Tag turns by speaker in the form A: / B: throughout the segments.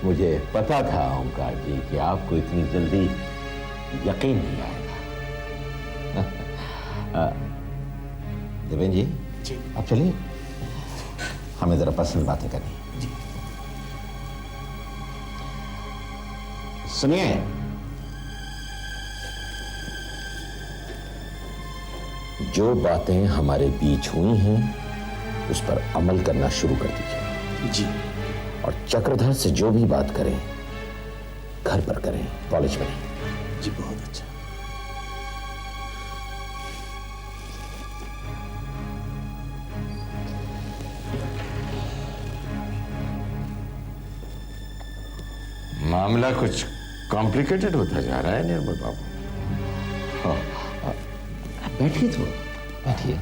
A: मुझे पता था ओंकार जी कि आपको इतनी जल्दी यकीन नहीं आएगा। देवेंद्र जी,
B: जी
A: अब चलिए, हमें जरा पर्सनल बातें करनी है।
B: जी।
A: सुनिए, जो बातें हमारे बीच हुई हैं उस पर अमल करना शुरू कर दीजिए।
B: जी।
A: और चक्रधर से जो भी बात करें घर पर करें, कॉलेज में नहीं।
B: जी बहुत अच्छा।
A: मामला कुछ कॉम्प्लिकेटेड होता जा रहा है निर्मल बाबू। बैठिए तो, बैठिए।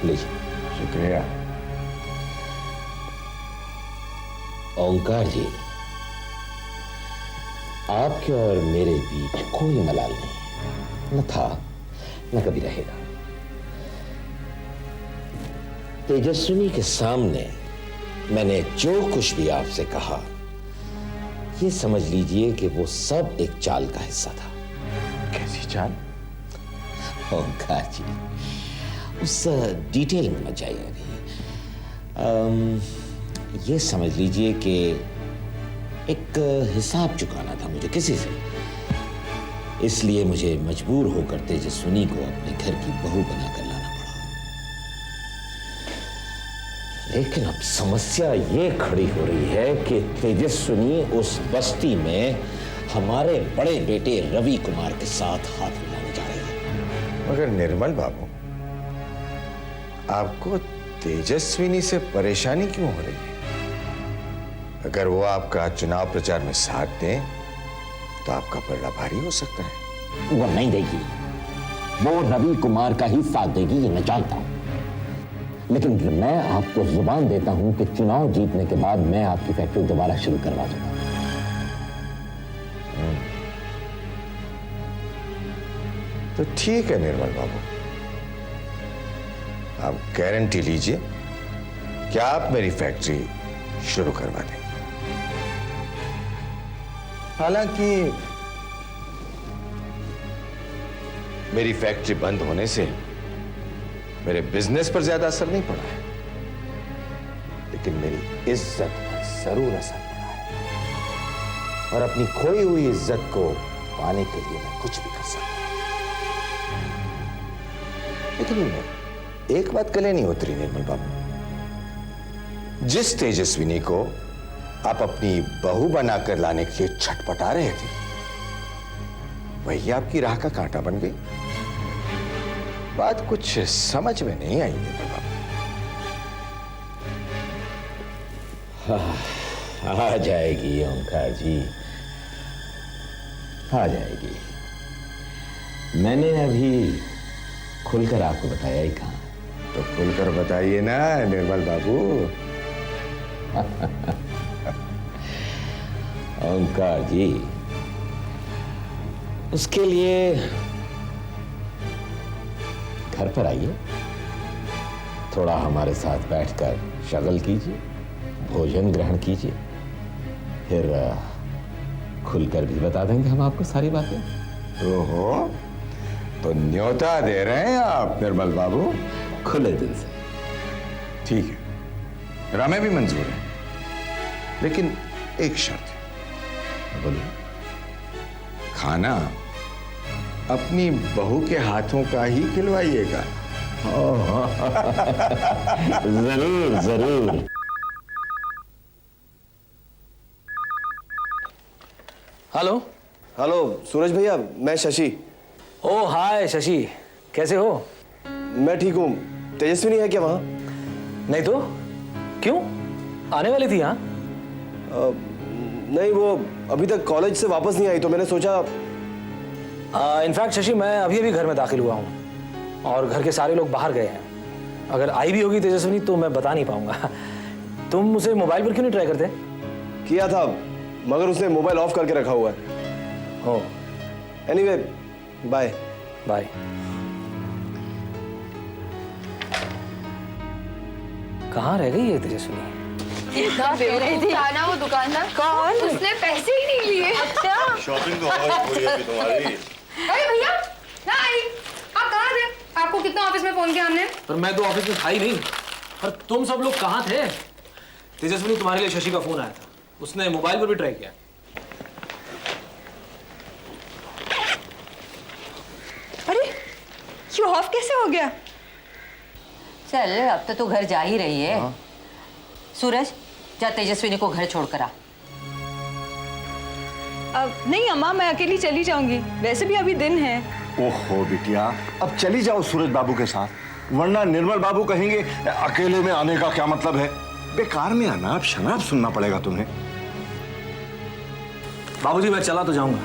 A: लीजिए। शुक्रिया। ओंकार जी, आपके और मेरे बीच कोई मलाल नहीं, न था न कभी रहेगा। तेजस्विनी के सामने मैंने जो कुछ भी आपसे कहा, ये समझ लीजिए कि वो सब एक चाल का हिस्सा था।
B: कैसी चाल?
A: ओंकार जी, उस डिटेल में मत जाइए अभी। ये समझ लीजिए कि एक हिसाब चुकाना था मुझे किसी से, इसलिए मुझे मजबूर होकर तेजस्विनी को अपने घर की बहू बनाकर लाना पड़ा। लेकिन अब समस्या ये खड़ी हो रही है कि तेजस्विनी उस बस्ती में हमारे बड़े बेटे रवि कुमार के साथ हाथ मिलाने जा रही है।
C: मगर निर्मल बाबू, आपको तेजस्विनी से परेशानी क्यों हो रही है? अगर वो आपका चुनाव प्रचार में साथ दें तो आपका पलड़ा भारी हो सकता है।
A: वो नहीं देगी, वो रवि कुमार का ही साथ देगी, ये मैं जानता हूं। लेकिन मैं आपको जुबान देता हूं कि चुनाव जीतने के बाद मैं आपकी फैक्ट्री दोबारा शुरू करवा दूंगा।
C: तो ठीक है निर्मल बाबू, आप गारंटी लीजिए कि आप मेरी फैक्ट्री शुरू करवा देंगे। हालांकि मेरी फैक्ट्री बंद होने से मेरे बिजनेस पर ज्यादा असर नहीं पड़ा है, लेकिन मेरी इज्जत पर जरूर असर पड़ा है। और अपनी खोई हुई इज्जत को पाने के लिए मैं कुछ भी कर सकता हूं। लेकिन एक बात कले नहीं उतरी निर्मल बाबू, जिस तेजस्विनी को आप अपनी बहू बनाकर लाने के लिए छटपटा रहे थे, वही आपकी राह का कांटा बन गई। बात कुछ समझ में नहीं आई निर्मल बाबू।
A: आ जाएगी ओंकार जी, आ जाएगी। मैंने अभी खुलकर आपको बताया ही कहां।
C: तो खुलकर बताइए ना निर्मल बाबू।
A: ओंकार जी, उसके लिए घर पर आइए, थोड़ा हमारे साथ बैठकर शगल कीजिए, भोजन ग्रहण कीजिए, फिर खुलकर भी बता देंगे हम आपको सारी बातें।
C: ओहो, तो न्योता दे रहे हैं आप निर्मल बाबू?
A: खुले दिल से।
C: ठीक है, हमें भी मंजूर है, लेकिन एक शर्त है।
A: बोलिए।
C: खाना अपनी बहू के हाथों का ही खिलवाइएगा।
A: जरूर जरूर।
D: हेलो।
E: हेलो सूरज भैया, मैं शशि।
D: ओ हाय शशि, कैसे हो?
E: मैं ठीक हूँ। तेजस्विनी है क्या वहाँ?
D: नहीं तो क्यों, आने वाली थी यहाँ?
E: नहीं, वो अभी तक कॉलेज से वापस नहीं आई, तो मैंने सोचा।
D: इनफैक्ट शशि, मैं अभी अभी घर में दाखिल हुआ हूँ और घर के सारे लोग बाहर गए हैं। अगर आई भी होगी तेजस्विनी तो मैं बता नहीं पाऊंगा। तुम उसे मोबाइल पर क्यों नहीं ट्राई करते?
E: किया था, मगर उसने मोबाइल ऑफ करके रखा हुआ है।
D: हो
E: एनीवे, बाय।
D: बाय। कहाँ रह गई ये तेजस्विनी?
F: था ना वो दुकानदार। कौन? उसने पैसे ही नहीं लिए। अच्छा।
B: शॉपिंग तो हुई अभी तुम्हारी।
F: अरे भैया, ना आई। आप कहाँ थे? आपको कितना ऑफिस में फोन किया हमने?
D: पर मैं तो ऑफिस में था ही नहीं। पर तुम सब लोग कहाँ थे? तेजस्विनी, तुम्हारे लिए शशि का फोन आया था। उसने मोबाइल पर भी ट्राई किया।
G: अरे ये ऑफ कैसे हो गया?
H: चल अब तो तू घर जा ही रही है। सूरज, जा तेजस्विनी को घर छोड़कर आ।
G: नहीं अम्मा, मैं अकेली चली जाऊंगी, वैसे भी अभी दिन है।
B: ओहो बिटिया, अब चली जाओ सूरज बाबू के साथ, वरना निर्मल बाबू कहेंगे अकेले में आने का क्या मतलब है। बेकार में अनाप शनाप सुनना पड़ेगा तुम्हें।
D: बाबूजी, मैं चला तो जाऊंगा,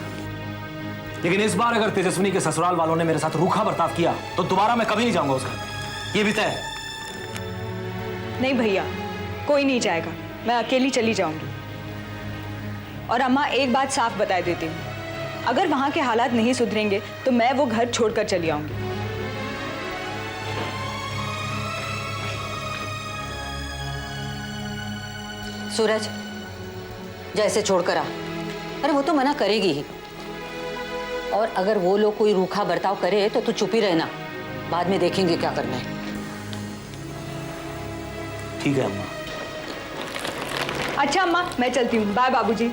D: लेकिन इस बार अगर तेजस्विनी के ससुराल वालों ने मेरे साथ रूखा बर्ताव किया तो दोबारा मैं कभी नहीं जाऊंगा उस घर में। ये भी तय है।
G: नहीं भैया, कोई नहीं जाएगा, मैं अकेली चली जाऊंगी। और अम्मा, एक बात साफ बता देती हूँ, अगर वहां के हालात नहीं सुधरेंगे तो मैं वो घर छोड़कर चली आऊंगी।
H: सूरज, जैसे छोड़कर आ। अरे वो तो मना करेगी ही, और अगर वो लोग कोई रूखा बर्ताव करे तो तू चुप ही रहना, बाद में देखेंगे क्या करना है।
D: ठीक है अम्मा।
G: अच्छा अम्मा, मैं चलती हूँ, बाय बाबूजी।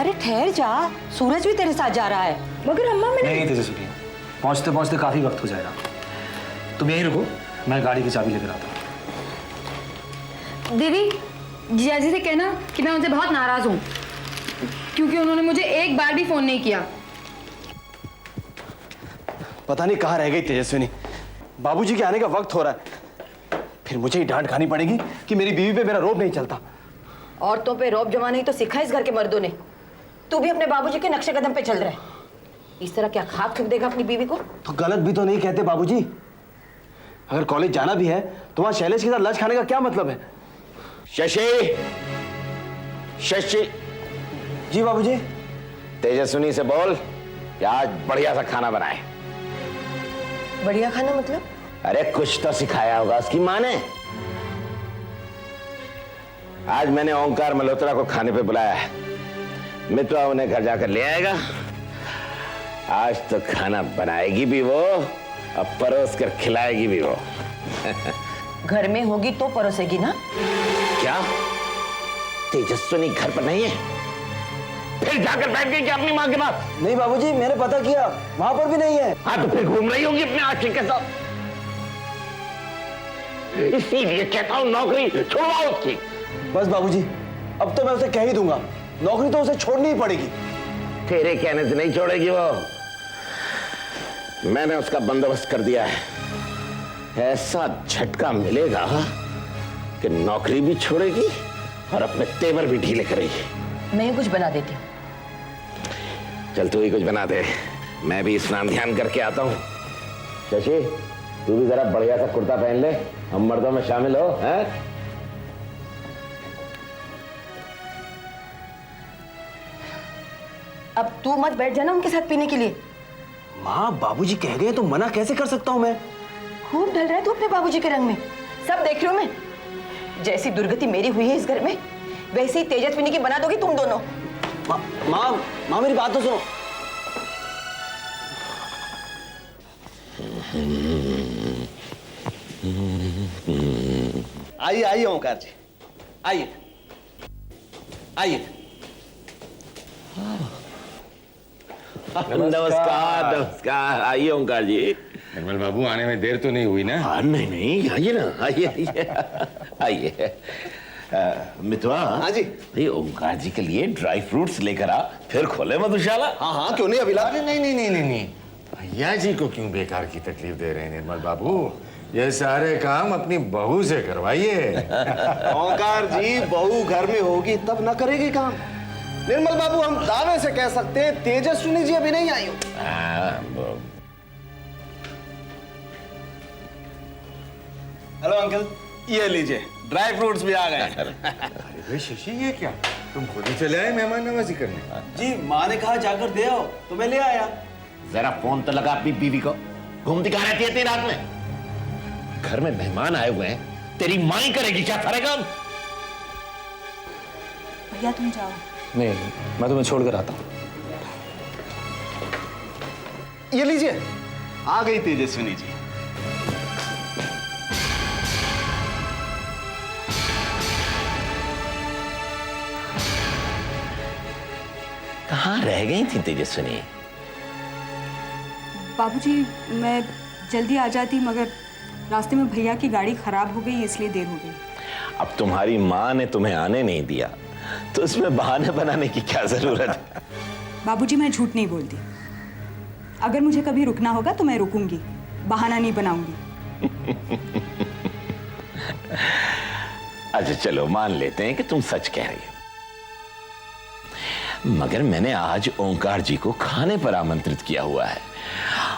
H: अरे ठहर जा, सूरज भी तेरे साथ जा रहा है।
G: मगर अम्मा, मैंने
D: नहीं तेजस्विनी, पहुंचते पहुंचते काफी वक्त हो जाएगा। तुम यहीं रुको, मैं गाड़ी की चाबी लेकर आता हूँ।
F: दीदी, जिया जी से कहना कि मैं उनसे बहुत नाराज हूँ, क्योंकि उन्होंने मुझे एक बार भी फोन नहीं किया।
E: पता नहीं कहाँ रह गई तेजस्विनी। बाबूजी के आने का वक्त हो रहा है, फिर मुझे ही डांट खानी पड़ेगी कि मेरी बीवी पे मेरा रौब नहीं चलता।
H: औरतों पे रौब जमा नहीं तो सिखा इस घर के मर्दों ने। तू भी अपने बाबूजी के नक्शे कदम पे चल रहा है। इस तरह क्या खाक थूक देगा अपनी बीवी को?
E: तो गलत भी तो नहीं कहते बाबूजी। अगर कॉलेज जाना भी है तो वहां शैलेश के साथ लंच खाने का क्या मतलब है?
A: शशि, शशि,
E: जी बाबूजी।
A: तेजस्विनी से बोल कि आज बढ़िया सा खाना बनाए।
H: बढ़िया खाना मतलब?
A: अरे कुछ तो सिखाया होगा उसकी माँ ने। आज मैंने ओंकार मल्होत्रा को खाने पे बुलाया है, मित्वा उन्हें घर जाकर ले आएगा। आज तो खाना बनाएगी भी वो और परोस कर खिलाएगी भी वो।
H: घर में होगी तो परोसेगी ना?
A: क्या तेजस्विनी घर पर नहीं है? फिर जाकर बैठ गई क्या अपनी माँ के पास?
E: नहीं बाबूजी, मैंने पता किया, वहां पर भी नहीं है।
A: हाँ तो फिर घूम रही होगी अपने आशिक के साथ। इसीलिए कहता हूं नौकरी छुड़वाओ उसकी।
E: बस बाबूजी, अब तो मैं उसे कह ही दूंगा, नौकरी तो उसे छोड़नी ही पड़ेगी।
A: तेरे कहने से नहीं छोड़ेगी वो। मैंने उसका बंदोबस्त कर दिया है। ऐसा झटका मिलेगा कि नौकरी भी छोड़ेगी और अपने तेवर भी ढीले करेगी।
H: मैं कुछ बना देती हूँ।
A: चल तू ही कुछ बना दे, मैं भी स्नान ध्यान करके आता हूँ। शशि, तू भी जरा बढ़िया सा कुर्ता पहन ले, हम मर्दों में शामिल हो। हैं?
H: अब तू मत बैठ जाना उनके साथ पीने के लिए।
E: माँ, बाबूजी कह गए तो मना कैसे कर सकता हूँ मैं?
H: खूब ढल रहा है तू अपने बाबूजी के रंग में, सब देख रही हूँ मैं। जैसी दुर्गति मेरी हुई है इस घर में, वैसे ही तेजस्विनी की बना दोगी तुम दोनों।
E: माँ मेरी बात तो सुनो। आइए आइए ओंकार जी, आइए आइए।
A: नमस्कार नमस्कार, आइए ओंकार जी।
C: निर्मल बाबू, आने में देर तो नहीं हुई ना?
A: हाँ नहीं नहीं, आइए ना, आइए आइए आइए। मितवा।
E: हाँ जी।
A: भाई ओंकार जी के लिए ड्राई फ्रूट्स लेकर आ, फिर खोले मधुशाला।
E: हाँ हाँ, क्यों नहीं अभिलाष?
C: अरे नहीं नहीं नहीं नहीं नहीं, भैया जी को क्यों बेकार की तकलीफ दे रहे हैं निर्मल बाबू? ये सारे काम अपनी बहू से करवाइए।
E: ओंकार जी, बहू घर में होगी तब ना करेगी काम। निर्मल बाबू, हम दावे से कह सकते हैं तेजस्विनी जी अभी नहीं आई हो। हेलो अंकल, ये लीजिए, ड्राई फ्रूट्स भी आ गए।
C: अरे भाई शशि, ये क्या? तुम खुद ही चले आए मेहमान नवाजी करने?
E: जी माँ ने कहा जाकर दे आओ तो मैं ले आया।
A: जरा फोन तो लगा अपनी बीवी को, घूमती कहाँ रहती है इतनी रात में? घर में मेहमान आए हुए हैं, तेरी माँ ही करेगी क्या सारे काम?
G: भैया तुम जाओ।
D: नहीं, मैं तुम्हें छोड़ कर आता हूँ।
E: ये लीजिए, आ गई तेजस्विनी जी।
A: कहाँ रह गई थी तेजस्विनी?
G: बाबूजी मैं जल्दी आ जाती मगर रास्ते में भैया की गाड़ी खराब हो गई इसलिए देर हो गई।
A: अब तुम्हारी माँ ने तुम्हें आने नहीं दिया तो उसमें बहाने बनाने की क्या जरूरत है?
G: बाबूजी मैं झूठ नहीं बोलती। अगर मुझे कभी रुकना होगा तो मैं रुकूंगी, बहाना नहीं बनाऊंगी।
A: अच्छा चलो मान लेते हैं कि तुम सच कह रही हो, मगर मैंने आज ओंकार जी को खाने पर आमंत्रित किया हुआ है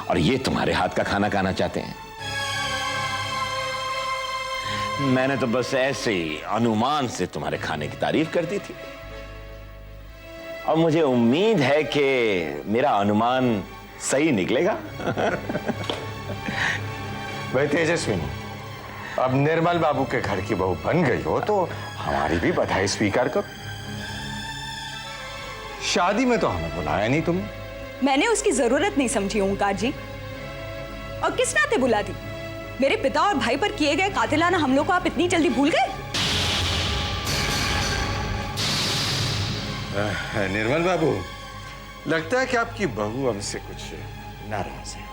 A: और ये तुम्हारे हाथ का खाना खाना चाहते हैं। मैंने तो बस ऐसे ही अनुमान से तुम्हारे खाने की तारीफ कर दी थी और मुझे उम्मीद है कि मेरा अनुमान सही निकलेगा।
C: भाई तेजस्विनी, अब निर्मल बाबू के घर की बहू बन गई हो तो हमारी भी बधाई स्वीकार करो। शादी में तो हमें बुलाया नहीं तुमने।
G: मैंने उसकी जरूरत नहीं समझी ओंकार जी, और किस नाते बुला दी? मेरे पिता और भाई पर किए गए कातिलाना हमलों को आप इतनी जल्दी भूल गए?
C: निर्मल बाबू, लगता है कि आपकी बहू हमसे कुछ नाराज है।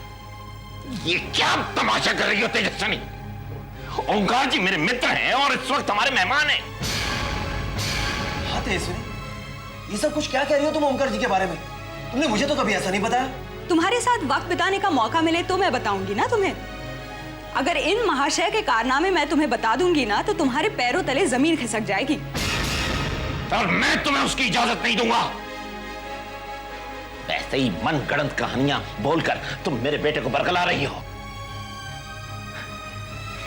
A: ये क्या तमाशा कर रही हो तेजस्विनी? ओंकार जी मेरे मित्र हैं और इस वक्त हमारे मेहमान हैं।
E: हाँ तेजस्विनी, ये सब कुछ क्या कह रही हो तुम ओंकार जी के बारे में? तुमने मुझे तो कभी ऐसा नहीं बताया।
G: तुम्हारे साथ वक्त बिताने का मौका मिले तो मैं बताऊंगी ना तुम्हें। अगर इन महाशय के कारनामे मैं तुम्हें बता दूंगी ना तो तुम्हारे पैरों तले जमीन खिसक जाएगी।
A: और मैं तुम्हें उसकी इजाजत नहीं दूंगा। ऐसे ही मनगढ़ंत कहानियां बोलकर तुम मेरे बेटे को बरगला रही हो।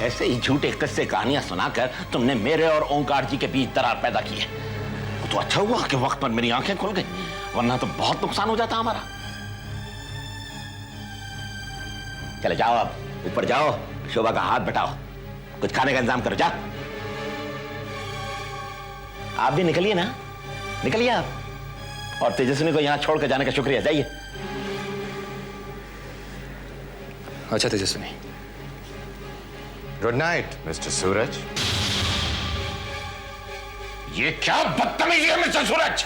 A: ऐसे ही झूठे किस्से कहानियां सुनाकर तुमने मेरे और ओंकार जी के बीच दरार पैदा की है। तो अच्छा हुआ कि वक्त पर मेरी आंखें खुल गई, वरना तो बहुत नुकसान हो जाता हमारा। चले जाओ, अब ऊपर जाओ, शोभा का हाथ बटाओ, कुछ खाने का इंतजाम करो। जा, आप भी निकलिए ना, निकलिए आप। और तेजस्विनी को यहां छोड़कर जाने का शुक्रिया, जाइए।
D: अच्छा तेजस्विनी।
C: गुड नाइट मिस्टर सूरज।
A: ये क्या बदतमीजी है मिस्टर सूरज?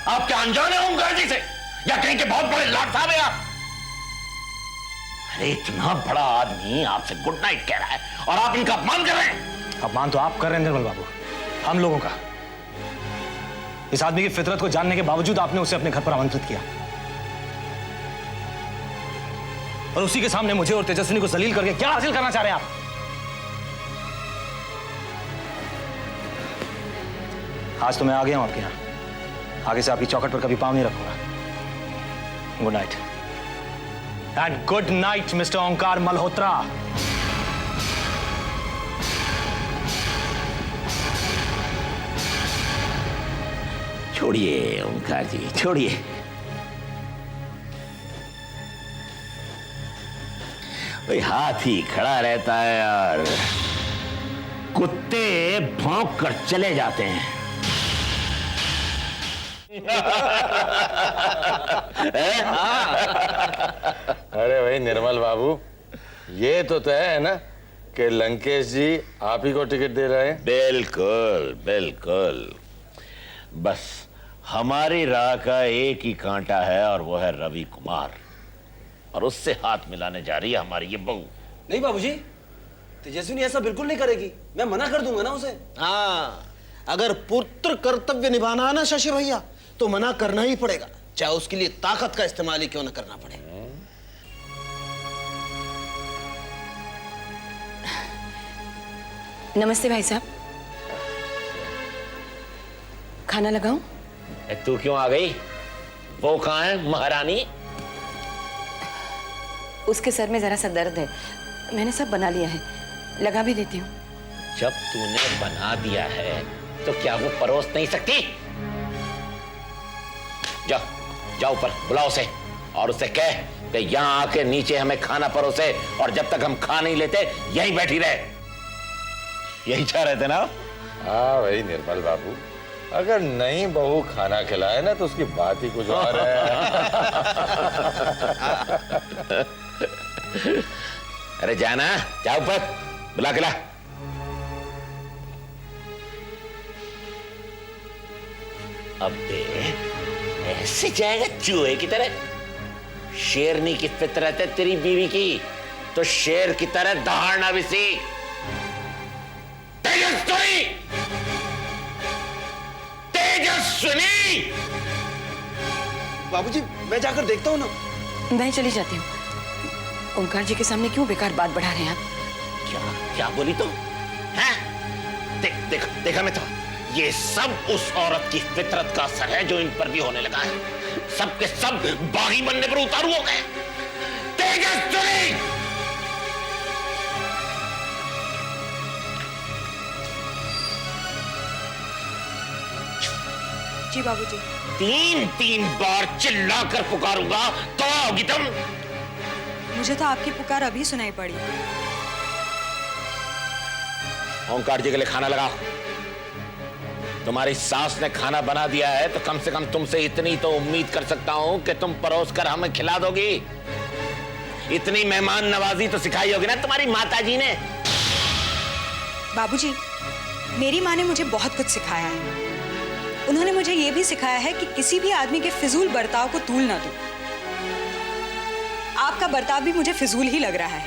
A: आप क्या अनजाने हो ओंकार जी से, या कहीं के बहुत बड़े लाट साहब हैं आप? अरे इतना बड़ा आदमी आपसे गुड नाइट कह रहा है और आप इनका अपमान कर रहे हैं।
D: अपमान तो आप कर रहे हैं निर्मल बाबू, हम लोगों का। इस आदमी की फितरत को जानने के बावजूद आपने उसे अपने घर पर आमंत्रित किया और उसी के सामने मुझे और तेजस्विनी को जलील करके क्या हासिल करना चाह रहे हैं आप? आज तो मैं आ गया हूं आपके यहां, आगे से आपकी चौखट पर कभी पांव नहीं रखूंगा। Good night and good night mister Omkar Malhotra.
A: छोड़िए ओंकार जी, छोड़िए। वही हाथी खड़ा रहता है और कुत्ते भौंक कर चले जाते हैं।
C: अरे भाई निर्मल बाबू, ये तो तय है ना कि लंकेश जी आप ही को टिकट दे रहे हैं?
A: बिल्कुल बिल्कुल। बस हमारी राह का एक ही कांटा है और वो है रवि कुमार, और उससे हाथ मिलाने जा रही है हमारी ये बहू।
E: नहीं बाबूजी, तेजस्विनी ऐसा बिल्कुल नहीं करेगी, मैं मना कर दूंगा ना उसे।
I: हाँ, अगर पुत्र कर्तव्य निभाना है ना शशि भैया, तो मना करना ही पड़ेगा, चाहे उसके लिए ताकत का इस्तेमाल ही क्यों ना करना पड़े।
H: नमस्ते भाई साहब, खाना लगाऊं?
A: तू क्यों आ गई? वो कहाँ है महारानी?
H: उसके सर में जरा सा दर्द है, मैंने सब बना लिया है, लगा भी देती हूँ।
A: जब तूने बना दिया है तो क्या वो परोस नहीं सकती? जाओ जाओ ऊपर बुलाओ उसे और उससे कह कि यहां आके नीचे हमें खाना परोसे, और जब तक हम खा नहीं लेते यहीं बैठी रहे। यही चाह रहे थे ना?
C: हाँ भाई निर्मल बाबू, अगर नई बहू खाना खिलाए ना तो उसकी बात ही कुछ और है।
A: अरे जाना, जा ऊपर, बुला के ला। अब ऐसे जाएगा चूहे की तरह? शेरनी की फितरत है तेरी बीवी की, तो शेर की तरह दहाड़ना भी सीख। तेजस्विनी, तेजस्विनी!
I: बाबूजी मैं जाकर देखता हूँ ना।
F: मैं चली जाती हूँ। ओंकार जी के सामने क्यों बेकार बात बढ़ा रहे हैं आप?
A: क्या क्या बोली तो? हैं? देखा मैं तो, ये सब उस औरत की फितरत का असर है जो इन पर भी होने लगा है। सब के सब बागी बनने पर उतारू हो गए। तेजस्विनी!
G: जी बाबूजी।
A: 3 बार चिल्लाकर पुकारूंगा तो आओगी तुम?
G: मुझे तो आपकी पुकार अभी सुनाई पड़ी।
A: ओंकार जी के लिए खाना लगाओ। तुम्हारी सास ने खाना बना दिया है तो कम से कम तुमसे इतनी तो उम्मीद कर सकता हूं कि तुम परोस कर हमें खिला दोगी। इतनी मेहमान नवाजी तो सिखाई होगी ना तुम्हारी माताजी ने।
G: बाबूजी, मेरी माँ ने मुझे बहुत कुछ सिखाया है। उन्होंने मुझे यह भी सिखाया है कि किसी भी आदमी के फिजूल बर्ताव को तूल ना दो। आपका बर्ताव भी मुझे फिजूल ही लग रहा है।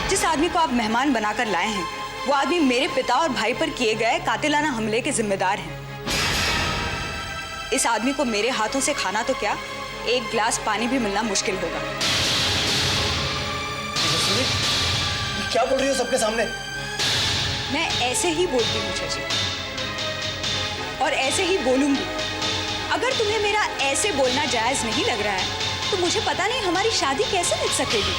G: जिस आदमी को आप मेहमान बनाकर लाए हैं, वो आदमी मेरे पिता और भाई पर किए गए कातिलाना हमले के जिम्मेदार हैं। इस आदमी को मेरे हाथों से खाना तो क्या, एक गिलास पानी भी मिलना मुश्किल होगा।
I: क्या बोल रही हो सबके सामने?
G: मैं ऐसे ही बोलती हूँ चाची, और ऐसे ही बोलूंगी। अगर तुम्हें मेरा ऐसे बोलना जायज नहीं लग रहा है तो मुझे पता नहीं हमारी शादी कैसे मिल सकेगी।